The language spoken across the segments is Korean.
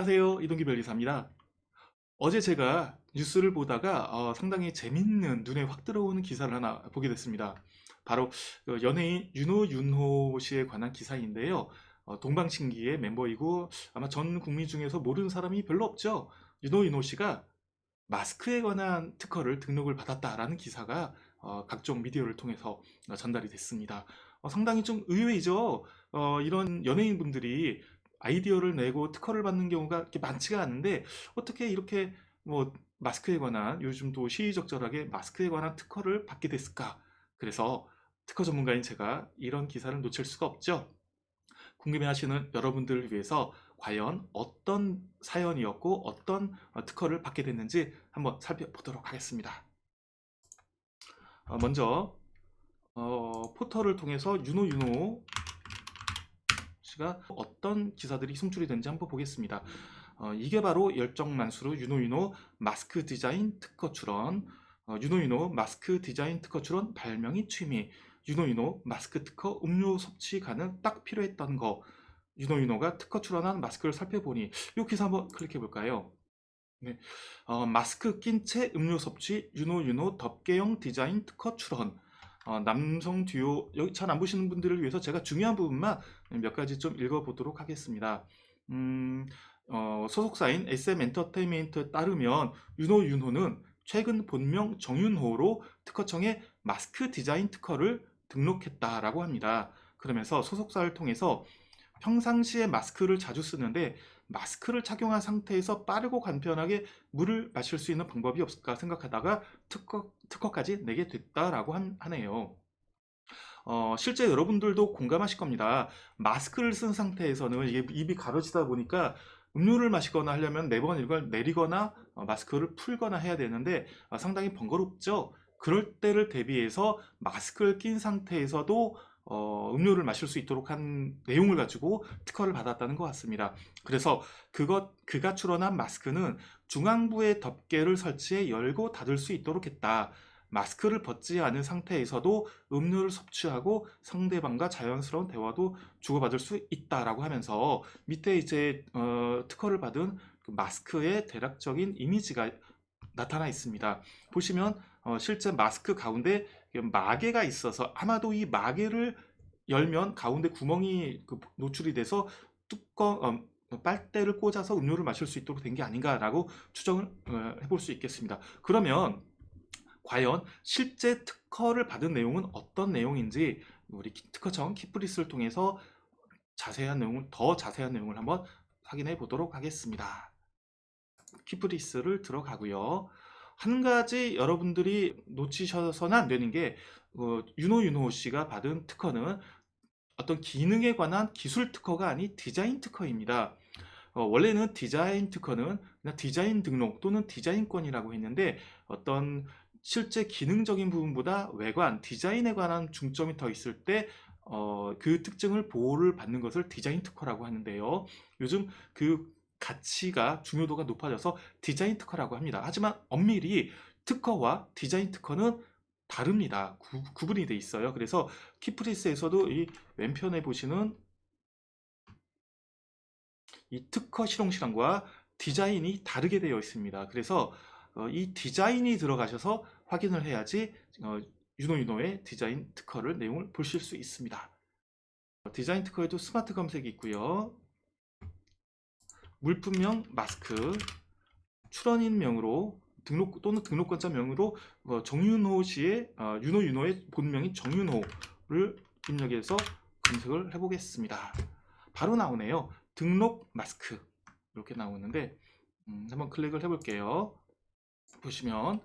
안녕하세요. 이동기 변리사입니다. 어제 제가 뉴스를 보다가 상당히 재밌는 눈에 확 들어오는 기사를 하나 보게 됐습니다. 바로 그 연예인 윤호 씨에 관한 기사인데요. 동방신기의 멤버이고 아마 전 국민 중에서 모르는 사람이 별로 없죠. 윤호 씨가 마스크에 관한 특허를 등록을 받았다라는 기사가 각종 미디어를 통해서 전달이 됐습니다. 상당히 좀 의외이죠. 이런 연예인분들이 아이디어를 내고 특허를 받는 경우가 그렇게 많지가 않은데 어떻게 이렇게 뭐 마스크에 관한 요즘 또 시의적절하게 마스크에 관한 특허를 받게 됐을까? 그래서 특허 전문가인 제가 이런 기사를 놓칠 수가 없죠. 궁금해하시는 여러분들을 위해서 과연 어떤 사연이었고 어떤 특허를 받게 됐는지 한번 살펴보도록 하겠습니다. 먼저 포털을 통해서 윤호 씨가 어떤 기사들이 송출이 된지 한번 보겠습니다. 이게 바로 열정만수르 윤호 마스크 디자인 특허 출원, 윤호 마스크 디자인 특허 출원 발명이 취미, 윤호 마스크 특허 음료 섭취 가능 딱 필요했던 거, 윤호가 특허 출원한 마스크를 살펴보니 이 기사 한번 클릭해 볼까요? 네. 마스크 낀 채 음료 섭취 윤호 덮개형 디자인 특허 출원. 남성 듀오 여기 잘 안 보시는 분들을 위해서 제가 중요한 부분만 몇 가지 좀 읽어보도록 하겠습니다. 소속사인 SM 엔터테인먼트에 따르면 윤호는 최근 본명 정윤호로 특허청에 마스크 디자인 특허를 등록했다라고 합니다. 그러면서 소속사를 통해서 평상시에 마스크를 자주 쓰는데 마스크를 착용한 상태에서 빠르고 간편하게 물을 마실 수 있는 방법이 없을까 생각하다가 특허까지 내게 됐다라고 하네요. 실제 여러분들도 공감하실 겁니다. 마스크를 쓴 상태에서는 이게 입이 가려지다 보니까 음료를 마시거나 하려면 매번 이걸 내리거나 마스크를 풀거나 해야 되는데 상당히 번거롭죠. 그럴 때를 대비해서 마스크를 낀 상태에서도 음료를 마실 수 있도록 한 내용을 가지고 특허를 받았다는 것 같습니다. 그래서 그가 출원한 마스크는 중앙부에 덮개를 설치해 열고 닫을 수 있도록 했다. 마스크를 벗지 않은 상태에서도 음료를 섭취하고 상대방과 자연스러운 대화도 주고받을 수 있다라고 하면서 밑에 이제 특허를 받은 그 마스크의 대략적인 이미지가 나타나 있습니다. 보시면 실제 마스크 가운데 마개가 있어서 아마도 이 마개를 열면 가운데 구멍이 노출이 돼서 빨대를 꽂아서 음료를 마실 수 있도록 된 게 아닌가라고 추정을 해볼 수 있겠습니다. 그러면 과연 실제 특허를 받은 내용은 어떤 내용인지 우리 특허청 키프리스를 통해서 더 자세한 내용을 한번 확인해 보도록 하겠습니다. 키프리스를 들어가고요. 한 가지 여러분들이 놓치셔서는 안 되는 게 윤호 씨가 받은 특허는 어떤 기능에 관한 기술 특허가 아닌 디자인 특허입니다. 원래는 디자인 특허는 그냥 디자인 등록 또는 디자인권이라고 했는데 어떤 실제 기능적인 부분보다 외관, 디자인에 관한 중점이 더 있을 때 그 특징을 보호를 받는 것을 디자인 특허라고 하는데요. 요즘 그 가치가 중요도가 높아져서 디자인 특허라고 합니다. 하지만 엄밀히 특허와 디자인 특허는 다릅니다. 구분이 돼 있어요. 그래서 키프리스에서도 이 왼편에 보시는 이 특허 실용실험과 디자인이 다르게 되어 있습니다. 그래서 이 디자인이 들어가셔서 확인을 해야지 윤호의 디자인 특허를 내용을 보실 수 있습니다. 디자인 특허에도 스마트 검색이 있고요. 물품명 마스크, 출원인명으로 등록 또는 등록권자명으로 정윤호 씨의 윤호의 본명인 정윤호를 입력해서 검색을 해보겠습니다. 바로 나오네요. 등록 마스크 이렇게 나오는데 한번 클릭을 해볼게요. 보시면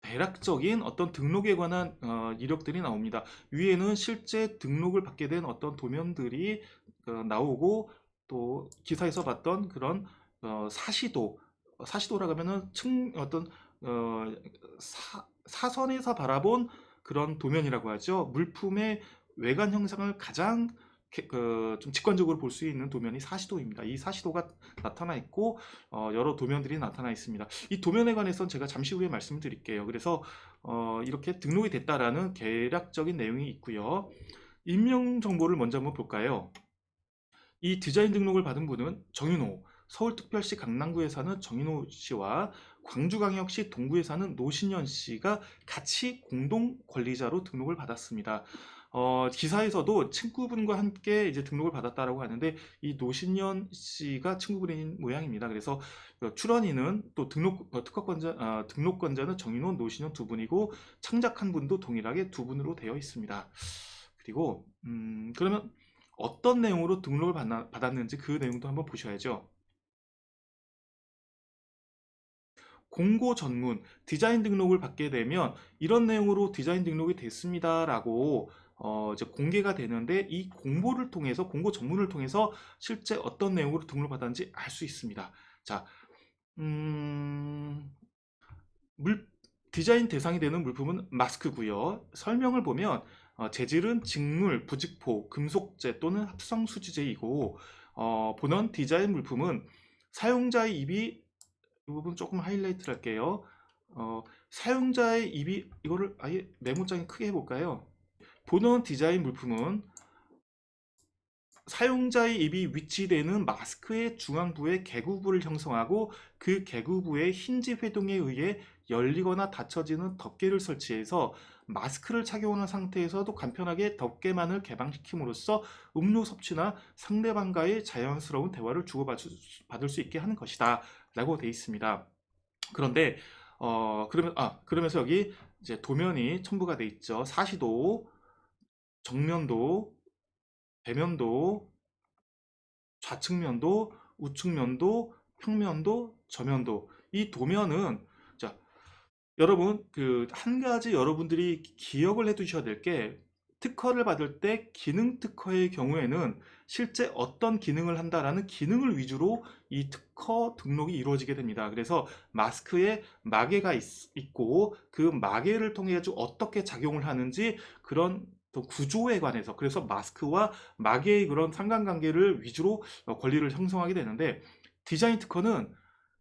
대략적인 어떤 등록에 관한 이력들이 나옵니다. 위에는 실제 등록을 받게 된 어떤 도면들이 나오고 또 기사에서 봤던 그런 사시도라고 하면은 어떤 사선에서 바라본 그런 도면이라고 하죠. 물품의 외관 형상을 가장 좀 직관적으로 볼 수 있는 도면이 사시도입니다. 이 사시도가 나타나 있고 여러 도면들이 나타나 있습니다. 이 도면에 관해서는 제가 잠시 후에 말씀드릴게요. 그래서 이렇게 등록이 됐다라는 대략적인 내용이 있고요. 임명 정보를 먼저 한번 볼까요? 이 디자인 등록을 받은 분은 정윤호. 서울특별시 강남구에 사는 정인호 씨와 광주광역시 동구에 사는 노신현 씨가 같이 공동 권리자로 등록을 받았습니다. 기사에서도 친구분과 함께 이제 등록을 받았다라고 하는데 이 노신현 씨가 친구분인 모양입니다. 그래서 출원인은 또 등록권자는 정인호, 노신현 두 분이고 창작한 분도 동일하게 두 분으로 되어 있습니다. 그리고 그러면 어떤 내용으로 등록을 받았는지 그 내용도 한번 보셔야죠. 공고 전문 디자인 등록을 받게 되면 이런 내용으로 디자인 등록이 됐습니다라고 이제 공개가 되는데 이 공보를 통해서 공고 전문을 통해서 실제 어떤 내용으로 등록을 받았는지 알 수 있습니다. 자, 음, 물 디자인 대상이 되는 물품은 마스크고요. 설명을 보면 재질은 직물, 부직포, 금속재 또는 합성 수지재이고 본원 디자인 물품은 사용자의 입이 이 부분 조금 하이라이트를 할게요. 사용자의 입이 이거를 아예 메모장에 크게 해볼까요? 본원 디자인 물품은 사용자의 입이 위치되는 마스크의 중앙부에 개구부를 형성하고 그 개구부에 힌지 회동에 의해 열리거나 닫혀지는 덮개를 설치해서 마스크를 착용한 상태에서도 간편하게 덮개만을 개방시킴으로써 음료 섭취나 상대방과의 자연스러운 대화를 주고받을 수 있게 하는 것이다 라고 되어 있습니다. 그런데 그러면서 여기 이제 도면이 첨부가 되어 있죠. 사시도, 정면도, 배면도, 좌측면도, 우측면도, 평면도, 저면도. 이 도면은 자, 여러분 그 한 가지 여러분들이 기억을 해 두셔야 될 게 특허를 받을 때 기능 특허의 경우에는 실제 어떤 기능을 한다라는 기능을 위주로 이 특허 등록이 이루어지게 됩니다. 그래서 마스크에 마개가 있고 그 마개를 통해 서 어떻게 작용을 하는지 그런 또 구조에 관해서 그래서 마스크와 마개의 그런 상관관계를 위주로 권리를 형성하게 되는데 디자인 특허는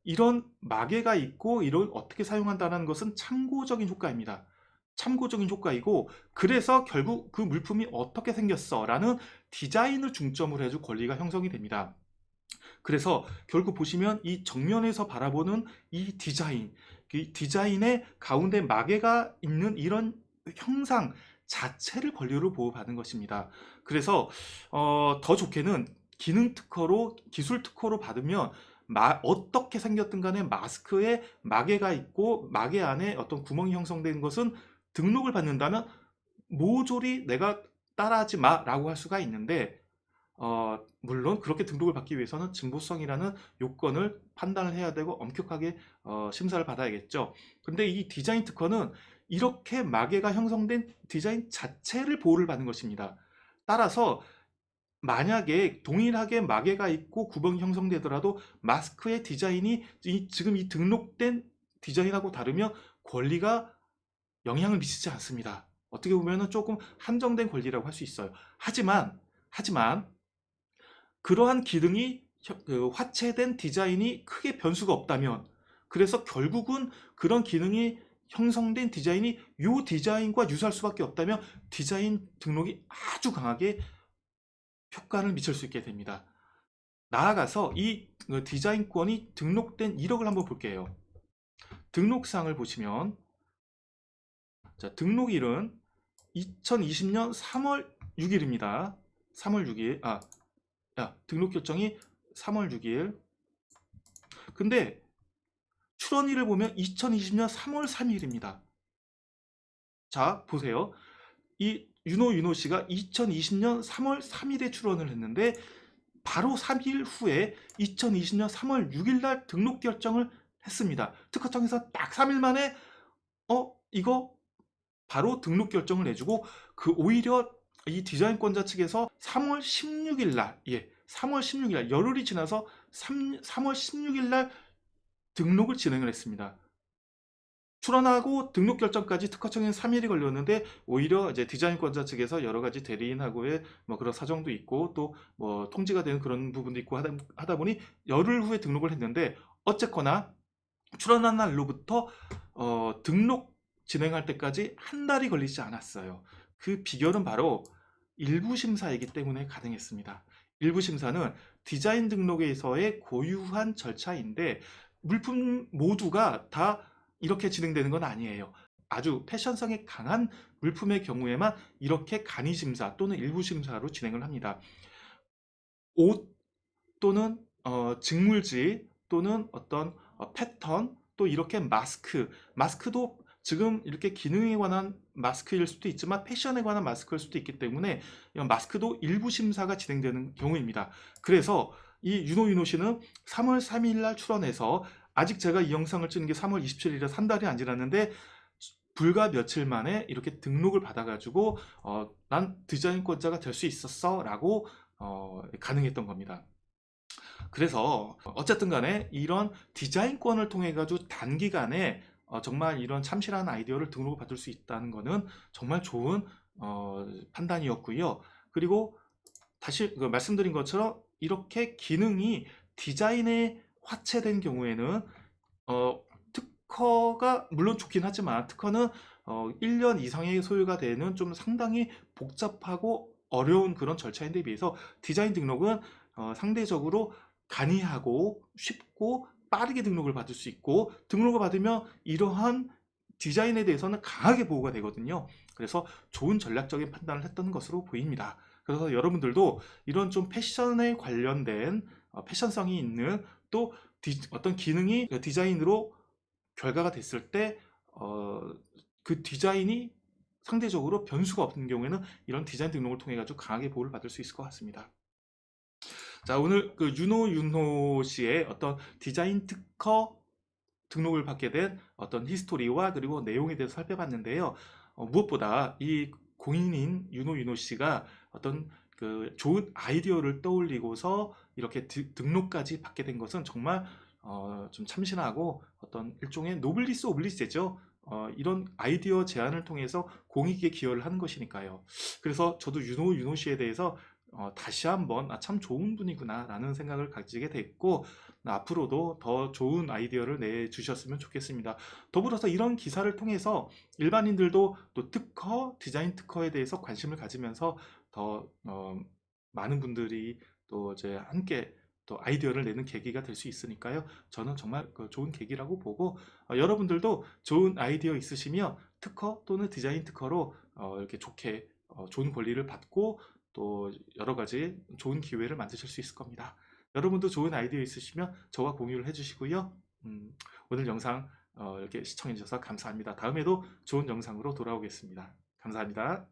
이런 마개가 있고 이걸 어떻게 사용한다는 것은 참고적인 효과입니다. 참고적인 효과이고 그래서 결국 그 물품이 어떻게 생겼어 라는 디자인을 중점으로 해서 권리가 형성이 됩니다. 그래서 결국 보시면 이 정면에서 바라보는 이 디자인의 가운데 마개가 있는 이런 형상 자체를 권리로 보호받은 것입니다. 그래서 더 좋게는 기능 특허로 기술 특허로 받으면 어떻게 생겼든 간에 마스크에 마개가 있고 마개 안에 어떤 구멍이 형성된 것은 등록을 받는다면 모조리 내가 따라하지 마라고 할 수가 있는데 물론 그렇게 등록을 받기 위해서는 진보성이라는 요건을 판단을 해야 되고 엄격하게 심사를 받아야겠죠. 근데 이 디자인 특허는 이렇게 마개가 형성된 디자인 자체를 보호를 받는 것입니다. 따라서 만약에 동일하게 마개가 있고 구멍이 형성되더라도 마스크의 디자인이 지금 이 등록된 디자인하고 다르면 권리가 영향을 미치지 않습니다. 어떻게 보면 조금 한정된 권리라고 할 수 있어요. 하지만 그러한 기능이 화체된 디자인이 크게 변수가 없다면 그래서 결국은 그런 기능이 형성된 디자인이 이 디자인과 유사할 수밖에 없다면 디자인 등록이 아주 강하게 효과를 미칠 수 있게 됩니다. 나아가서 이 디자인권이 등록된 이력을 한번 볼게요. 등록사항을 보시면 자, 등록일은 2020년 3월 6일입니다. 3월 6일. 등록 결정이 3월 6일. 근데 출원일을 보면 2020년 3월 3일입니다. 자, 보세요. 이 윤호 씨가 2020년 3월 3일에 출원을 했는데 바로 3일 후에 2020년 3월 6일 날 등록 결정을 했습니다. 특허청에서 딱 3일 만에 이거 바로 등록 결정을 내주고 오히려 이 디자인권자 측에서 3월 16일 날 3월 16일 날 열흘이 지나서 3월 16일 날 등록을 진행을 했습니다. 출원하고 등록 결정까지 특허청에 3일이 걸렸는데 오히려 이제 디자인권자 측에서 여러 가지 대리인하고의 뭐 그런 사정도 있고 또 뭐 통지가 되는 그런 부분도 있고 하다 보니 열흘 후에 등록을 했는데 어쨌거나 출원한 날로부터 등록 진행할 때까지 한 달이 걸리지 않았어요. 그 비결은 바로 일부 심사이기 때문에 가능했습니다. 일부 심사는 디자인 등록에서의 고유한 절차인데 물품 모두가 다 이렇게 진행되는 건 아니에요. 아주 패션성이 강한 물품의 경우에만 이렇게 간이 심사 또는 일부 심사로 진행을 합니다. 옷 또는 직물지 또는 어떤 패턴 또 이렇게 마스크도 지금 이렇게 기능에 관한 마스크일 수도 있지만 패션에 관한 마스크일 수도 있기 때문에 이런 마스크도 일부 심사가 진행되는 경우입니다. 그래서 이 윤호 씨는 3월 3일 날 출원해서 아직 제가 이 영상을 찍는 게 3월 27일이라 한 달이 안 지났는데 불과 며칠 만에 이렇게 등록을 받아가지고 난 디자인권자가 될 수 있었어 라고 가능했던 겁니다. 그래서 어쨌든 간에 이런 디자인권을 통해 가지고 단기간에 정말 이런 참신한 아이디어를 등록을 받을 수 있다는 것은 정말 좋은 판단이었고요. 그리고 다시 말씀드린 것처럼 이렇게 기능이 디자인에 화체된 경우에는 특허가 물론 좋긴 하지만 특허는 1년 이상의 소요가 되는 좀 상당히 복잡하고 어려운 그런 절차인데 비해서 디자인 등록은 상대적으로 간이하고 쉽고 빠르게 등록을 받을 수 있고 등록을 받으면 이러한 디자인에 대해서는 강하게 보호가 되거든요. 그래서 좋은 전략적인 판단을 했던 것으로 보입니다. 그래서 여러분들도 이런 좀 패션에 관련된 패션성이 있는 또 어떤 기능이 디자인으로 결과가 됐을 때 그 디자인이 상대적으로 변수가 없는 경우에는 이런 디자인 등록을 통해 가지고 강하게 보호를 받을 수 있을 것 같습니다. 자, 오늘 그 윤호 씨의 어떤 디자인 특허 등록을 받게 된 어떤 히스토리와 그리고 내용에 대해서 살펴봤는데요. 무엇보다 이 공인인 윤호 씨가 어떤 그 좋은 아이디어를 떠올리고서 이렇게 등록까지 받게 된 것은 정말 좀 참신하고 어떤 일종의 노블리스 오블리스죠. 이런 아이디어 제안을 통해서 공익에 기여를 하는 것이니까요. 그래서 저도 윤호 씨에 대해서 다시 한번 참 좋은 분이구나 라는 생각을 가지게 됐고 앞으로도 더 좋은 아이디어를 내주셨으면 좋겠습니다. 더불어서 이런 기사를 통해서 일반인들도 또 특허, 디자인 특허에 대해서 관심을 가지면서 더 많은 분들이 또 이제 함께 또 아이디어를 내는 계기가 될 수 있으니까요. 저는 정말 좋은 계기라고 보고 여러분들도 좋은 아이디어 있으시면 특허 또는 디자인 특허로 이렇게 좋게 좋은 권리를 받고 또 여러 가지 좋은 기회를 만드실 수 있을 겁니다. 여러분도 좋은 아이디어 있으시면 저와 공유를 해주시고요. 오늘 영상 이렇게 시청해 주셔서 감사합니다. 다음에도 좋은 영상으로 돌아오겠습니다. 감사합니다.